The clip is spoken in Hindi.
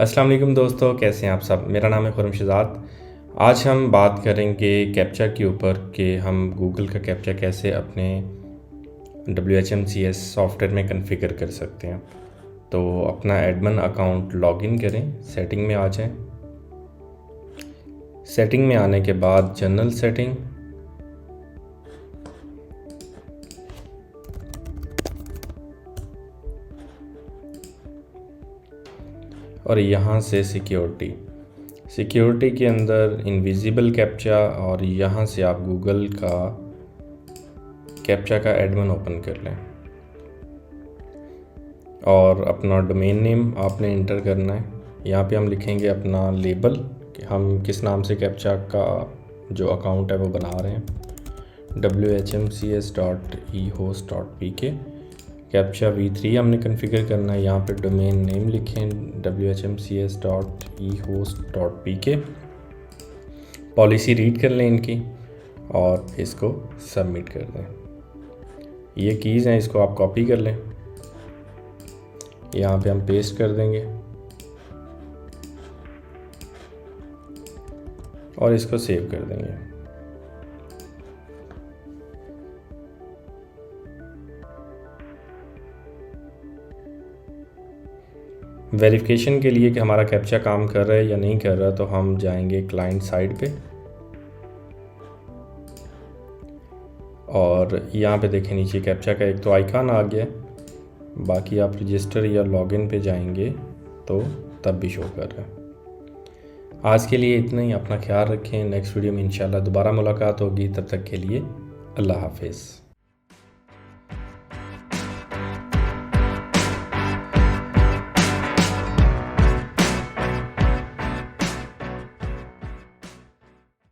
अस्सलाम वालेकुम दोस्तों, कैसे हैं आप सब। मेरा नाम है खुर्रम शहज़ाद। आज हम बात करेंगे कैप्चा के ऊपर कि हम गूगल का कैप्चा कैसे अपने WHMCS सॉफ्टवेयर में कॉन्फ़िगर कर सकते हैं। तो अपना एडमिन अकाउंट लॉगिन करें, सेटिंग में आ जाएं। सेटिंग में आने के बाद जनरल सेटिंग, और यहाँ से सिक्योरिटी के अंदर इनविजिबल कैप्चा, और यहाँ से आप गूगल का कैप्चा का एडमिन ओपन कर लें और अपना डोमेन नेम आपने इंटर करना है। यहाँ पे हम लिखेंगे अपना लेबल कि हम किस नाम से कैप्चा का जो अकाउंट है वो बना रहे हैं, whmcs.ehost.pk। कैप्चा v3 हमने कॉन्फ़िगर करना है। यहाँ पे डोमेन नेम लिखें whmcs.ehost.pk। पॉलिसी रीड कर लें इनकी और इसको सबमिट कर दें। ये कीज़ हैं, इसको आप कॉपी कर लें, यहाँ पे हम पेस्ट कर देंगे और इसको सेव कर देंगे। वेरिफिकेशन के लिए कि हमारा कैप्चा काम कर रहा है या नहीं कर रहा, तो हम जाएंगे क्लाइंट साइड पे और यहाँ पे देखें नीचे कैप्चा का एक तो आइकन आ गया, बाकी आप रजिस्टर या लॉगिन पे जाएंगे तो तब भी शो कर रहा है। आज के लिए इतना ही। अपना ख्याल रखें। नेक्स्ट वीडियो में इंशाल्लाह दोबारा मुलाकात होगी। तब तक के लिए अल्लाह हाफिज़।